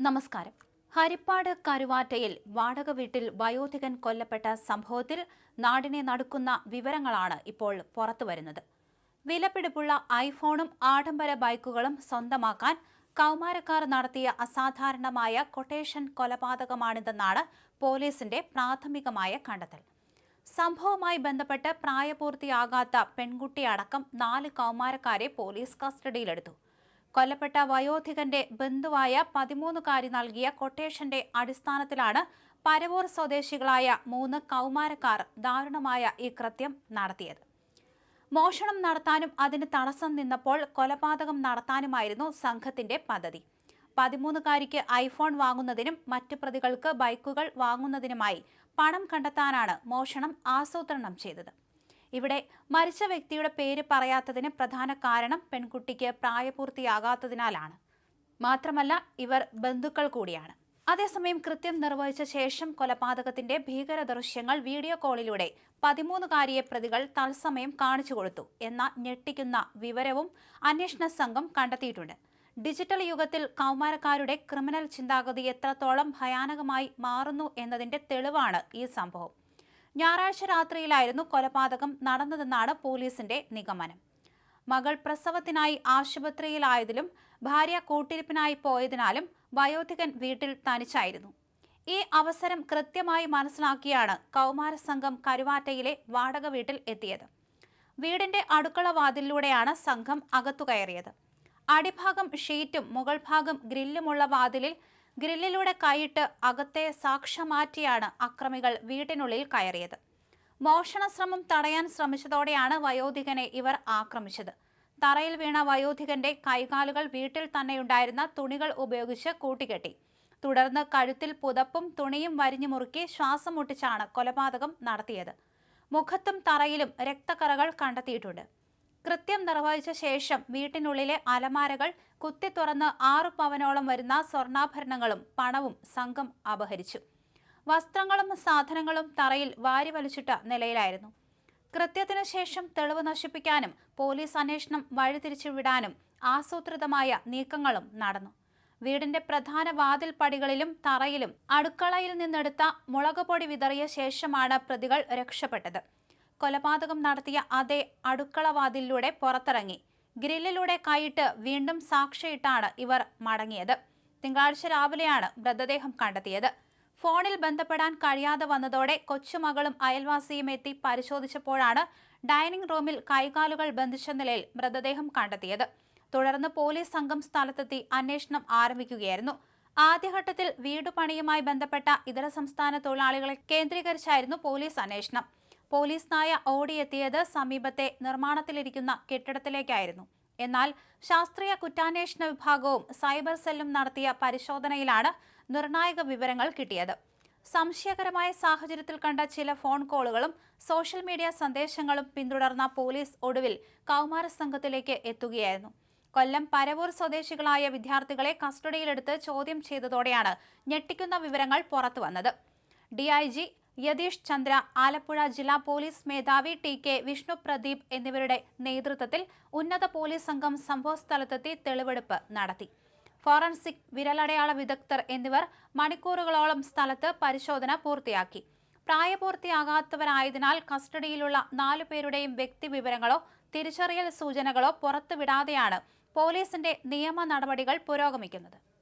നമസ്കാരം. ഹരിപ്പാട് കരുവാറ്റയിൽ വാടക വീട്ടിൽ വയോധികൻ കൊല്ലപ്പെട്ട സംഭവത്തിൽ നാടിനെ നടുക്കുന്ന വിവരങ്ങളാണ് ഇപ്പോൾ പുറത്തുവരുന്നത്. വിലപിടിപ്പുള്ള ഐഫോണും ആഡംബര ബൈക്കുകളും സ്വന്തമാക്കാൻ കൗമാരക്കാർ നടത്തിയ അസാധാരണമായ കൊട്ടേഷൻ കൊലപാതകമാണിതെന്നാണ് പോലീസിന്റെ പ്രാഥമികമായ കണ്ടെത്തൽ. സംഭവവുമായി ബന്ധപ്പെട്ട് പ്രായപൂർത്തിയാകാത്ത പെൺകുട്ടിയടക്കം 4 കൗമാരക്കാരെ പോലീസ് കസ്റ്റഡിയിലെടുത്തു. കൊല്ലപ്പെട്ട വയോധികന്റെ ബന്ധുവായ 13കാരി നൽകിയ കൊട്ടേഷന്റെ അടിസ്ഥാനത്തിലാണ് പരവൂർ സ്വദേശികളായ 3 കൗമാരക്കാർ ദാരുണമായ ഈ കൃത്യം നടത്തിയത്. മോഷണം നടത്താനും അതിന് തടസ്സം നിന്നപ്പോൾ കൊലപാതകം നടത്താനുമായിരുന്നു സംഘത്തിന്റെ പദ്ധതി. 13കാരിക്ക് ഐഫോൺ വാങ്ങുന്നതിനും മറ്റു പ്രതികൾക്ക് ബൈക്കുകൾ വാങ്ങുന്നതിനുമായി പണം കണ്ടെത്താനാണ് മോഷണം ആസൂത്രണം ചെയ്തത്. ഇവിടെ മരിച്ച വ്യക്തിയുടെ പേര് പറയാത്തതിന് പ്രധാന കാരണം പെൺകുട്ടിക്ക് പ്രായപൂർത്തിയാകാത്തതിനാലാണ്. മാത്രമല്ല, ഇവർ ബന്ധുക്കൾ കൂടിയാണ്. അതേസമയം കൃത്യം നിർവഹിച്ച ശേഷം കൊലപാതകത്തിന്റെ ഭീകര ദൃശ്യങ്ങൾ വീഡിയോ കോളിലൂടെ 13കാരിയെ പ്രതികൾ തത്സമയം കാണിച്ചു കൊടുത്തു എന്ന ഞെട്ടിക്കുന്ന വിവരവും അന്വേഷണ സംഘം കണ്ടെത്തിയിട്ടുണ്ട്. ഡിജിറ്റൽ യുഗത്തിൽ കൗമാരക്കാരുടെ ക്രിമിനൽ ചിന്താഗതി എത്രത്തോളം ഭയാനകമായി മാറുന്നു എന്നതിന്റെ തെളിവാണ് ഈ സംഭവം. ഞായറാഴ്ച രാത്രിയിലായിരുന്നു കൊലപാതകം നടന്നതെന്നാണ് പോലീസിന്റെ നിഗമനം. മകൾ പ്രസവത്തിനായി ആശുപത്രിയിലായതിലും ഭാര്യ കൂട്ടിരിപ്പിനായി പോയതിനാലും വയോധികൻ വീട്ടിൽ തനിച്ചായിരുന്നു. ഈ അവസരം കൃത്യമായി മനസ്സിലാക്കിയാണ് കൗമാര സംഘം കരുവാറ്റയിലെ വാടക വീട്ടിൽ എത്തിയത്. വീടിന്റെ അടുക്കള വാതിലിലൂടെയാണ് സംഘം അകത്തു കയറിയത്. അടിഭാഗം ഷീറ്റും മുകൾ ഭാഗം ഗ്രില്ലുമുള്ള വാതിലിൽ ഗ്രില്ലിലൂടെ കൈയിട്ട് അകത്തെ സാക്ഷ്യം മാറ്റിയാണ് അക്രമികൾ വീട്ടിനുള്ളിൽ കയറിയത്. മോഷണ ശ്രമം തടയാൻ ശ്രമിച്ചതോടെയാണ് വയോധികനെ ഇവർ ആക്രമിച്ചത്. തറയിൽ വീണ വയോധികന്റെ കൈകാലുകൾ വീട്ടിൽ തന്നെയുണ്ടായിരുന്ന തുണികൾ ഉപയോഗിച്ച് കൂട്ടിക്കെട്ടി. തുടർന്ന് കഴുത്തിൽ പുതപ്പും തുണിയും വരിഞ്ഞു മുറുക്കി ശ്വാസം മുട്ടിച്ചാണ് കൊലപാതകം നടത്തിയത്. മുഖത്തും തറയിലും രക്തക്കറകൾ കണ്ടെത്തിയിട്ടുണ്ട്. കൃത്യം നിർവഹിച്ച ശേഷം വീട്ടിനുള്ളിലെ അലമാരകൾ കുത്തി തുറന്ന് 6 പവനോളം വരുന്ന സ്വർണ്ണാഭരണങ്ങളും പണവും സംഘം അപഹരിച്ചു. വസ്ത്രങ്ങളും സാധനങ്ങളും തറയിൽ വാരി വലിച്ചിട്ട നിലയിലായിരുന്നു. കൃത്യത്തിനു ശേഷം തെളിവ് നശിപ്പിക്കാനും പോലീസ് അന്വേഷണം വഴിതിരിച്ചുവിടാനും ആസൂത്രിതമായ നീക്കങ്ങളും നടന്നു. വീടിന്റെ പ്രധാന വാതിൽ പടികളിലും തറയിലും അടുക്കളയിൽ നിന്നെടുത്ത മുളകുപൊടി വിതറിയ ശേഷമാണ് പ്രതികൾ രക്ഷപ്പെട്ടത്. കൊലപാതകം നടത്തിയ അതേ അടുക്കള വാതിലിലൂടെ പുറത്തിറങ്ങി ഗ്രില്ലിലൂടെ കൈയിട്ട് വീണ്ടും സാക്ഷിയിട്ടാണ് ഇവർ മടങ്ങിയത്. തിങ്കളാഴ്ച രാവിലെയാണ് മൃതദേഹം കണ്ടെത്തിയത്. ഫോണിൽ ബന്ധപ്പെടാൻ കഴിയാതെ വന്നതോടെ കൊച്ചുമകളും അയൽവാസിയും എത്തി പരിശോധിച്ചപ്പോഴാണ് ഡൈനിങ് റൂമിൽ കൈകാലുകൾ ബന്ധിച്ച നിലയിൽ മൃതദേഹം കണ്ടെത്തിയത്. തുടർന്ന് പോലീസ് സംഘം സ്ഥലത്തെത്തി അന്വേഷണം ആരംഭിക്കുകയായിരുന്നു. ആദ്യഘട്ടത്തിൽ വീടുപണിയുമായി ബന്ധപ്പെട്ട ഇതര സംസ്ഥാന തൊഴിലാളികളെ കേന്ദ്രീകരിച്ചായിരുന്നു പോലീസ് അന്വേഷണം. പോലീസ് നായ ഓടിയെത്തിയത് സമീപത്തെ നിർമ്മാണത്തിലിരിക്കുന്ന കെട്ടിടത്തിലേക്കായിരുന്നു. എന്നാൽ ശാസ്ത്രീയ കുറ്റാന്വേഷണ വിഭാഗവും സൈബർ സെല്ലും നടത്തിയ പരിശോധനയിലാണ് നിർണായക വിവരങ്ങൾ കിട്ടിയത്. സംശയകരമായ സാഹചര്യത്തിൽ കണ്ട ചില ഫോൺ കോളുകളും സോഷ്യൽ മീഡിയ സന്ദേശങ്ങളും പിന്തുടർന്ന പോലീസ് ഒടുവിൽ കൗമാര സംഘത്തിലേക്ക് എത്തുകയായിരുന്നു. കൊല്ലം പരവൂർ സ്വദേശികളായ വിദ്യാർത്ഥികളെ കസ്റ്റഡിയിലെടുത്ത് ചോദ്യം ചെയ്തതോടെയാണ് ഞെട്ടിക്കുന്ന വിവരങ്ങൾ പുറത്തുവന്നത്. DIG യതീഷ് ചന്ദ്ര, ആലപ്പുഴ ജില്ലാ പോലീസ് മേധാവി TK വിഷ്ണു പ്രദീപ് എന്നിവരുടെ നേതൃത്വത്തിൽ ഉന്നത പോലീസ് സംഘം സംഭവസ്ഥലത്തെത്തി തെളിവെടുപ്പ് നടത്തി. ഫോറൻസിക്, വിരലടയാള വിദഗ്ധർ എന്നിവർ മണിക്കൂറുകളോളം സ്ഥലത്ത് പരിശോധന പൂർത്തിയാക്കി. പ്രായപൂർത്തിയാകാത്തവരായതിനാൽ കസ്റ്റഡിയിലുള്ള 4 പേരുടെയും വ്യക്തിവിവരങ്ങളോ തിരിച്ചറിയൽ സൂചനകളോ പുറത്തുവിടാതെയാണ് പോലീസിന്റെ നിയമ നടപടികൾ പുരോഗമിക്കുന്നത്.